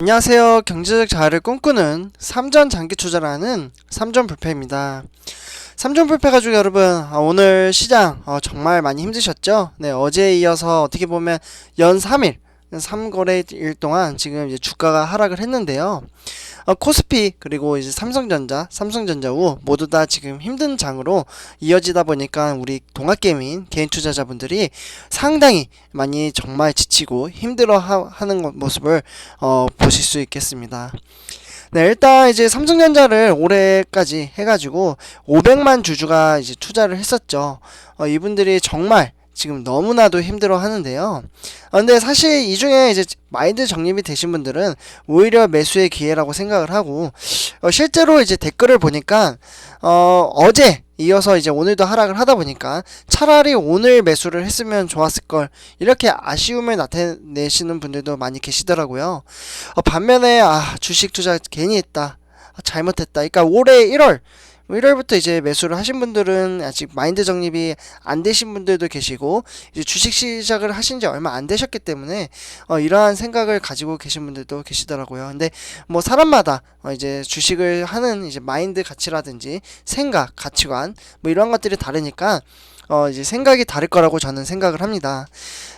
안녕하세요. 경제적 자유를 꿈꾸는 삼전 장기 투자라는 삼전 불패입니다. 삼전 불패 가지고 여러분, 오늘 시장 정말 많이 힘드셨죠? 네, 어제에 이어서 어떻게 보면 연 3일 3거래일 동안 지금 이제 주가가 하락을 했는데요. 코스피 그리고 이제 삼성전자 우 모두 다 지금 힘든 장으로 이어지다 보니까 우리 동학개미인 개인 투자자분들이 상당히 많이 정말 지치고 힘들어 하는 모습을 보실 수 있겠습니다. 네, 일단 이제 삼성전자를 올해까지 해가지고 500만 주주가 이제 투자를 했었죠. 이분들이 정말 지금 너무나도 힘들어 하는데요. 근데 사실 이 중에 이제 마인드 정립이 되신 분들은 오히려 매수의 기회라고 생각을 하고, 실제로 이제 댓글을 보니까, 어제 이어서 이제 오늘도 하락을 하다 보니까 차라리 오늘 매수를 했으면 좋았을 걸, 이렇게 아쉬움을 나타내시는 분들도 많이 계시더라고요. 반면에, 주식 투자 괜히 했다. 잘못했다. 그러니까 올해 1월부터 이제 매수를 하신 분들은 아직 마인드 정립이 안 되신 분들도 계시고, 이제 주식 시작을 하신 지 얼마 안 되셨기 때문에 이러한 생각을 가지고 계신 분들도 계시더라고요. 근데 뭐 사람마다 이제 주식을 하는 이제 마인드 가치라든지 생각, 가치관 뭐 이런 것들이 다르니까 이제 생각이 다를 거라고 저는 생각을 합니다.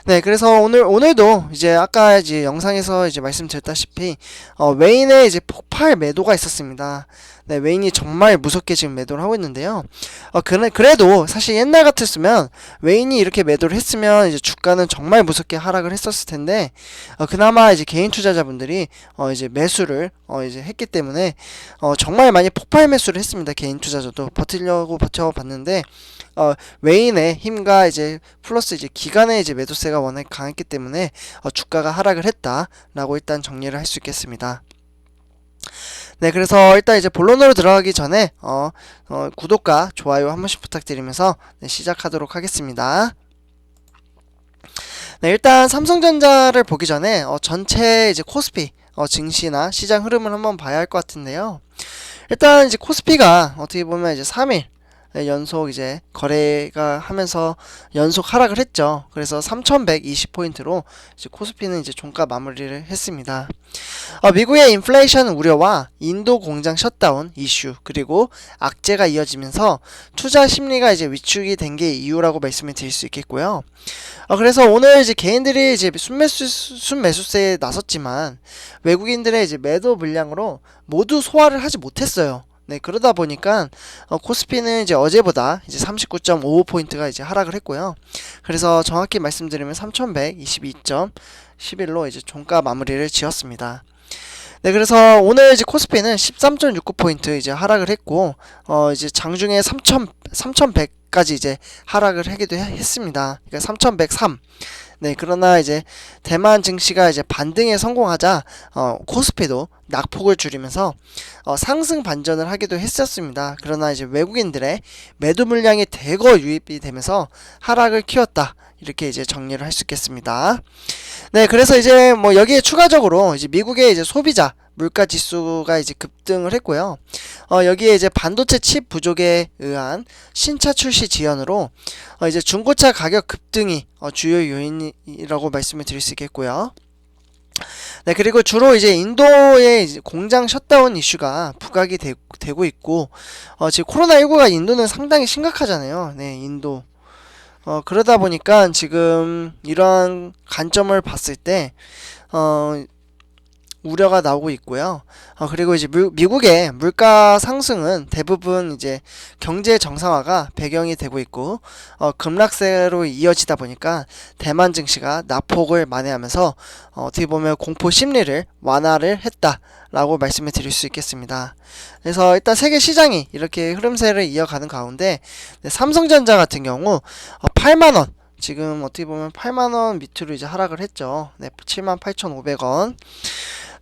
네, 그래서 오늘도 이제 아까 이제 영상에서 이제 말씀드렸다시피 웨인의 이제 폭발 매도가 있었습니다. 네, 웨인이 정말 무섭게 지금 매도를 하고 있는데요. 그래도 사실 옛날 같았으면 웨인이 이렇게 매도를 했으면 이제 주가는 정말 무섭게 하락을 했었을 텐데, 그나마 이제 개인 투자자분들이 이제 매수를 이제 했기 때문에 정말 많이 폭발 매수를 했습니다. 개인 투자자도 버티려고 버텨봤는데, 웨인의 힘과 이제 플러스 이제 기간의 이제 매도세가 워낙 강했기 때문에 주가가 하락을 했다라고 일단 정리를 할 수 있겠습니다. 네, 그래서 일단 이제 본론으로 들어가기 전에 구독과 좋아요 한 번씩 부탁드리면서 네, 시작하도록 하겠습니다. 네, 일단 삼성전자를 보기 전에 전체 이제 코스피 증시나 시장 흐름을 한번 봐야 할 것 같은데요. 일단 이제 코스피가 어떻게 보면 이제 3일 연속 이제 거래가 하면서 연속 하락을 했죠. 그래서 3,120포인트로 이제 코스피는 이제 종가 마무리를 했습니다. 미국의 인플레이션 우려와 인도 공장 셧다운 이슈 그리고 악재가 이어지면서 투자 심리가 이제 위축이 된 게 이유라고 말씀을 드릴 수 있겠고요. 그래서 오늘 이제 개인들이 이제 순매수세에 나섰지만 외국인들의 이제 매도 물량으로 모두 소화를 하지 못했어요. 네, 그러다 보니까 코스피는 이제 어제보다 이제 39.55포인트가 이제 하락을 했고요. 그래서 정확히 말씀드리면 3122.11로 이제 종가 마무리를 지었습니다. 네, 그래서 오늘 이제 코스피는 13.69포인트 이제 하락을 했고, 이제 장중에 3100까지 이제 하락을 하기도 했습니다. 그러니까 3103. 네, 그러나 이제 대만 증시가 이제 반등에 성공하자 코스피도 낙폭을 줄이면서 상승 반전을 하기도 했었습니다. 그러나 이제 외국인들의 매도 물량이 대거 유입이 되면서 하락을 키웠다. 이렇게 이제 정리를 할 수 있겠습니다. 네, 그래서 이제 뭐 여기에 추가적으로 이제 미국의 이제 소비자 물가 지수가 이제 급등을 했고요. 여기에 이제 반도체 칩 부족에 의한 신차 출시 지연으로 이제 중고차 가격 급등이 주요 요인이라고 말씀을 드릴 수 있겠고요. 네, 그리고 주로 이제 인도의 이제 공장 셧다운 이슈가 부각이 되고 있고, 지금 코로나19가 인도는 상당히 심각하잖아요. 네, 인도. 그러다 보니까 지금 이런 관점을 봤을 때, 우려가 나오고 있고요. 그리고 이제 미국의 물가 상승은 대부분 이제 경제 정상화가 배경이 되고 있고, 급락세로 이어지다 보니까 대만 증시가 낙폭을 만회하면서 어떻게 보면 공포 심리를 완화를 했다라고 말씀을 드릴 수 있겠습니다. 그래서 일단 세계 시장이 이렇게 흐름세를 이어가는 가운데 삼성전자 같은 경우 8만원 지금 어떻게 보면 8만원 밑으로 이제 하락을 했죠. 네, 78,500원.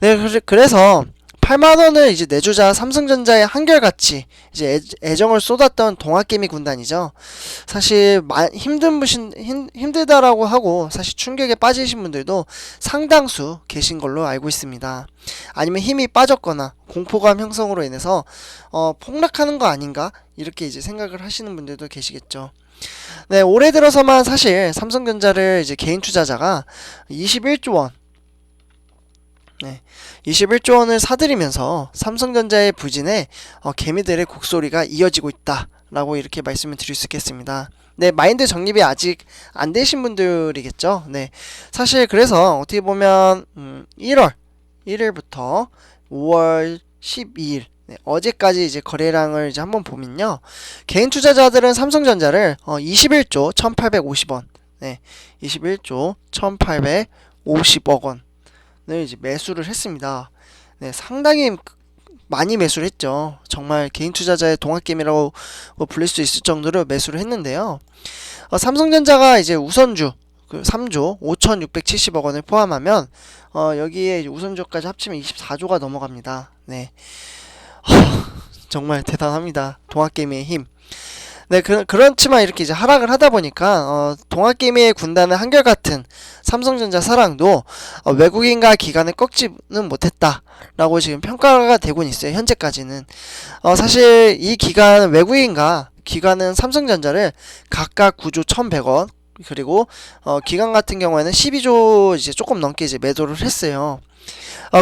네, 그래서 8만원을 이제 내주자 삼성전자의 한결같이 이제 애정을 쏟았던 동학개미 군단이죠. 사실 힘들다라고 하고 사실 충격에 빠지신 분들도 상당수 계신 걸로 알고 있습니다. 아니면 힘이 빠졌거나 공포감 형성으로 인해서 폭락하는 거 아닌가 이렇게 이제 생각을 하시는 분들도 계시겠죠. 네, 올해 들어서만 사실 삼성전자를 이제 개인 투자자가 21조 원 네, 21조 원을 사들이면서 삼성전자의 부진에 개미들의 곡소리가 이어지고 있다라고 이렇게 말씀을 드릴 수 있겠습니다. 네, 마인드 정립이 아직 안 되신 분들이겠죠. 네, 사실 그래서 어떻게 보면 1월 1일부터 5월 12일 네, 어제까지 이제 거래량을 이제 한번 보면요, 개인 투자자들은 삼성전자를 21조 1,850원, 네, 21조 1,850억 원을 이제 매수를 했습니다. 네, 상당히 많이 매수를 했죠. 정말 개인 투자자의 동학개미라고 불릴 수 있을 정도로 매수를 했는데요. 삼성전자가 이제 우선주 그 3조 5,670억 원을 포함하면 여기에 이제 우선주까지 합치면 24조가 넘어갑니다. 네. 정말 대단합니다. 동학개미의 힘. 네, 그렇지만 이렇게 이제 하락을 하다 보니까 동학개미의 군단은 한결같은 삼성전자 사랑도 외국인과 기관을 꺾지는 못했다라고 지금 평가가 되고 있어요. 현재까지는 사실 이 외국인과 기관은 삼성전자를 각각 9조 1,100원, 그리고 기관 같은 경우에는 12조 이제 조금 넘게 이제 매도를 했어요.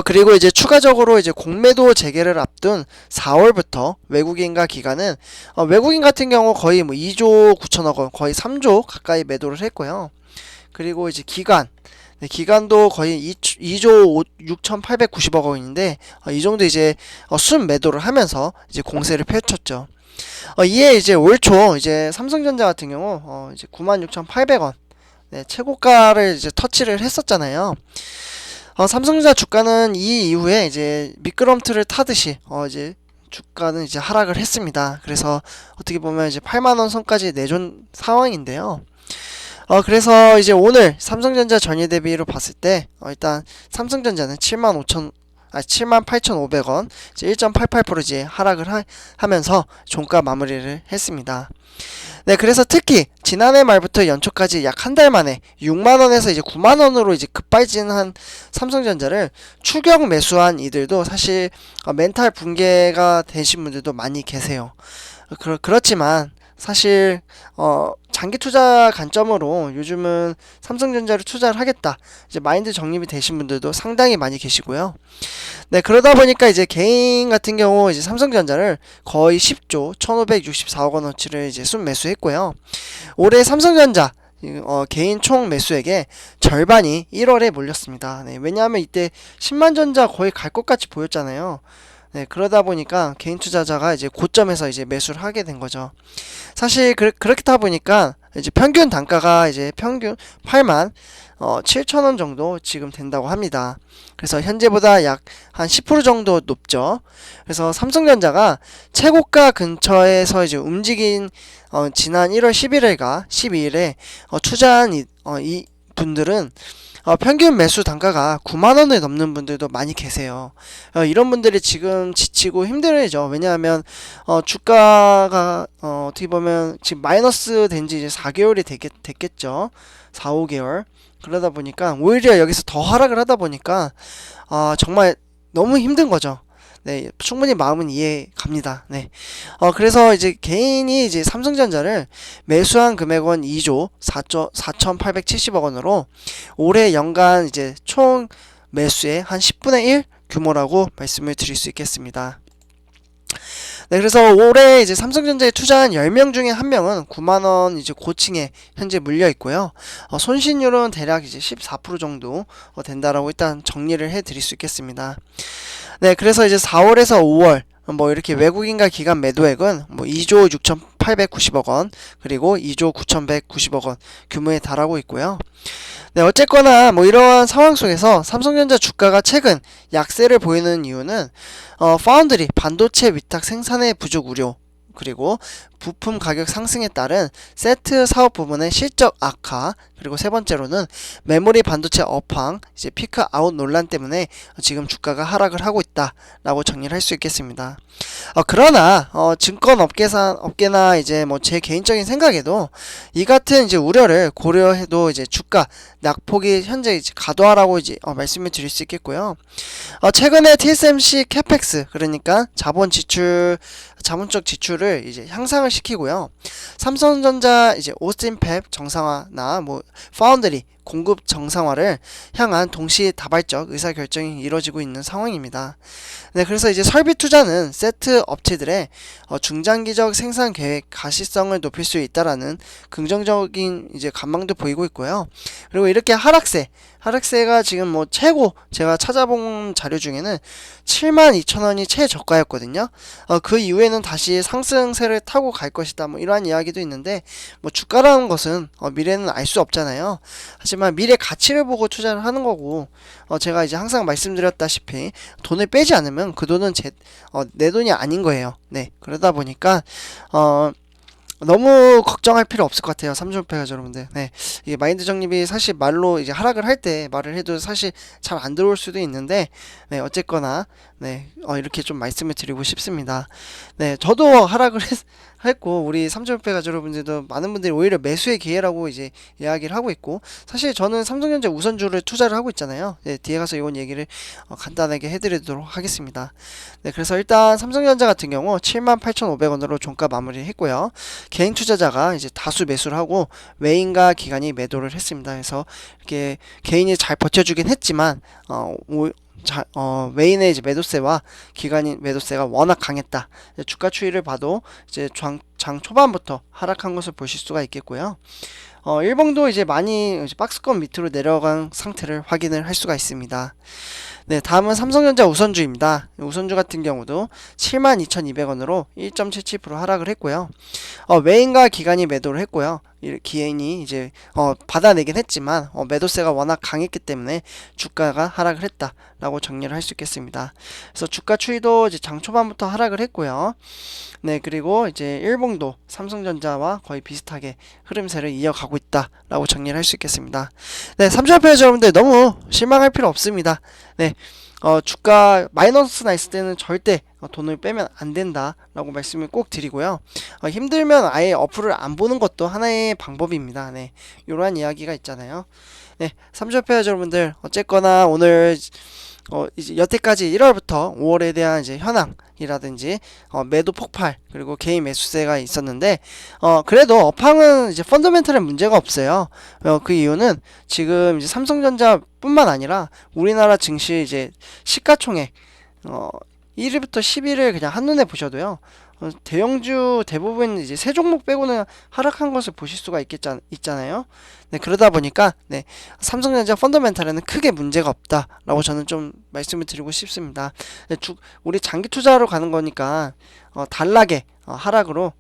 그리고 이제 추가적으로 이제 공매도 재개를 앞둔 4월부터 외국인과 기관은 외국인 같은 경우 거의 뭐 2조 9천억 원, 거의 3조 가까이 매도를 했고요. 그리고 이제 네, 기관도 거의 2조 6,890억 원인데 이 정도 이제 순 매도를 하면서 이제 공세를 펼쳤죠. 이에 이제 올 초 이제 삼성전자 같은 경우 이제 96,800원 네, 최고가를 이제 터치를 했었잖아요. 삼성전자 주가는 이 이후에 이제 미끄럼틀을 타듯이 이제 주가는 이제 하락을 했습니다. 그래서 어떻게 보면 이제 8만원 선까지 내준 상황인데요. 그래서 이제 오늘 삼성전자 전일 대비로 봤을 때 일단 삼성전자는 78,500원, 이제 1.88% 이제 하락을 하면서 종가 마무리를 했습니다. 네, 그래서 특히 지난해 말부터 연초까지 약 한 달 만에 6만원에서 이제 9만원으로 이제 급발진한 삼성전자를 추격 매수한 이들도 사실 멘탈 붕괴가 되신 분들도 많이 계세요. 그렇지만 사실 장기 투자 관점으로 요즘은 삼성전자를 투자를 하겠다 이제 마인드 정립이 되신 분들도 상당히 많이 계시고요. 네, 그러다 보니까 이제 개인 같은 경우 이제 삼성전자를 거의 10조 1,564억 원어치를 이제 순 매수했고요. 올해 삼성전자 개인 총 매수액의 절반이 1월에 몰렸습니다. 네, 왜냐하면 이때 10만 전자 거의 갈 것 같이 보였잖아요. 네, 그러다 보니까 개인 투자자가 이제 고점에서 이제 매수를 하게 된 거죠. 사실 그렇게 다 보니까 이제 평균 단가가 이제 평균 8만 7천 원 정도 지금 된다고 합니다. 그래서 현재보다 약 한 10% 정도 높죠. 그래서 삼성전자가 최고가 근처에서 이제 움직인 지난 1월 11일과 12일에 투자한 이 분들은 평균 매수 단가가 9만원을 넘는 분들도 많이 계세요. 이런 분들이 지금 지치고 힘들죠. 왜냐하면 주가가 어떻게 보면 지금 마이너스 된지 이제 4개월이 됐겠죠. 4, 5개월. 그러다 보니까 오히려 여기서 더 하락을 하다 보니까 정말 너무 힘든 거죠. 네, 충분히 마음은 이해 갑니다. 네. 그래서 이제 개인이 이제 삼성전자를 매수한 금액은 2조 4,870억 원으로 올해 연간 이제 총 매수의 한 10분의 1 규모라고 말씀을 드릴 수 있겠습니다. 네, 그래서 올해 이제 삼성전자에 투자한 10명 중에 1명은 9만원 이제 고층에 현재 물려 있고요. 손실률은 대략 이제 14% 정도 된다라고 일단 정리를 해 드릴 수 있겠습니다. 네, 그래서 이제 4월에서 5월 뭐 이렇게 외국인과 기관 매도액은 뭐 2조 6,890억 원, 그리고 2조 9,190억 원 규모에 달하고 있고요. 네, 어쨌거나 뭐 이러한 상황 속에서 삼성전자 주가가 최근 약세를 보이는 이유는 파운드리 반도체 위탁 생산의 부족 우려, 그리고 부품 가격 상승에 따른 세트 사업 부문의 실적 악화, 그리고 세 번째로는 메모리 반도체 업황, 이제 피크 아웃 논란 때문에 지금 주가가 하락을 하고 있다라고 정리를 할 수 있겠습니다. 그러나 증권 업계나 이제 뭐 제 개인적인 생각에도 이 같은 이제 우려를 고려해도 이제 주가 낙폭이 현재 이제 가도하라고 이제 말씀을 드릴 수 있겠고요. 최근에 TSMC 캐펙스, 그러니까 자본적 지출을 이제 향상을 시키고요. 삼성전자 이제 오스틴 팹 정상화나 뭐 파운드리 공급 정상화를 향한 동시다발적 의사결정이 이루어지고 있는 상황입니다. 네, 그래서 이제 설비 투자는 세트 업체들의 중장기적 생산 계획 가시성을 높일 수 있다라는 긍정적인 이제 전망도 보이고 있고요. 그리고 이렇게 하락세가 지금 뭐 최고 제가 찾아본 자료 중에는 72,000원이 최저가였거든요. 그 이후에는 다시 상승세를 타고 갈 것이다. 뭐 이러한 이야기도 있는데 뭐 주가라는 것은 미래는 알 수 없잖아요. 하지만 미래 가치를 보고 투자를 하는 거고 제가 이제 항상 말씀드렸다시피 돈을 빼지 않으면 그 돈은 내 돈이 아닌 거예요. 네, 그러다 보니까 너무 걱정할 필요 없을 것 같아요. 삼중패가 여러분들. 네. 이게 마인드 정립이 사실 말로 이제 하락을 할 때 말을 해도 사실 잘 안 들어올 수도 있는데, 네, 어쨌거나, 네, 이렇게 좀 말씀을 드리고 싶습니다. 네, 저도 하락을 했고, 우리 삼중패가 여러분들도 많은 분들이 오히려 매수의 기회라고 이제 이야기를 하고 있고, 사실 저는 삼성전자 우선주를 투자를 하고 있잖아요. 네, 뒤에 가서 이건 얘기를 간단하게 해드리도록 하겠습니다. 네, 그래서 일단 삼성전자 같은 경우 78,500원으로 종가 마무리 했고요. 개인 투자자가 이제 다수 매수를 하고 외인과 기관이 매도를 했습니다. 그래서 이렇게 개인이 잘 버텨주긴 했지만 외인의 이제 매도세와 기관인 매도세가 워낙 강했다. 주가 추이를 봐도 이제 장 초반부터 하락한 것을 보실 수가 있겠고요. 일봉도 이제 많이 이제 박스권 밑으로 내려간 상태를 확인을 할 수가 있습니다. 네, 다음은 삼성전자 우선주입니다. 우선주 같은 경우도 72,200원으로 1.77% 하락을 했고요. 외인과 기관이 매도를 했고요. 기인이 이제 받아내긴 했지만 매도세가 워낙 강했기 때문에 주가가 하락을 했다라고 정리를 할 수 있겠습니다. 그래서 주가 추이도 이제 장 초반부터 하락을 했고요. 네, 그리고 이제 일봉도 삼성전자와 거의 비슷하게 흐름세를 이어가고 있다라고 정리를 할 수 있겠습니다. 네, 삼성전자 여러분들 너무 실망할 필요 없습니다. 네, 주가 마이너스나 있을 때는 절대 돈을 빼면 안 된다라고 말씀을 꼭 드리고요. 힘들면 아예 어플을 안 보는 것도 하나의 방법입니다. 네, 이러한 이야기가 있잖아요. 네, 삼성전자 여러분들 어쨌거나 오늘 이제 여태까지 1월부터 5월에 대한 이제 현황이라든지 매도 폭발 그리고 개인 매수세가 있었는데 그래도 업황은 이제 펀더멘털은 문제가 없어요. 그 이유는 지금 이제 삼성전자뿐만 아니라 우리나라 증시 이제 시가총액 1위부터 10위를 그냥 한눈에 보셔도요. 대형주 대부분 이제 세 종목 빼고는 하락한 것을 보실 수가 있잖아요. 네, 그러다 보니까 네, 삼성전자 펀더멘탈에는 크게 문제가 없다라고 저는 좀 말씀을 드리고 싶습니다. 네, 우리 장기 투자로 가는 거니까 단락에 하락으로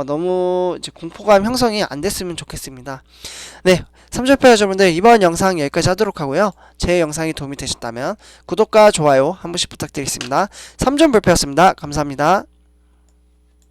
너무 이제 공포감 형성이 안 됐으면 좋겠습니다. 네, 삼성패 여러분들 이번 영상 여기까지 하도록 하고요. 제 영상이 도움이 되셨다면 구독과 좋아요 한 번씩 부탁드리겠습니다. 삼전불패였습니다. 감사합니다.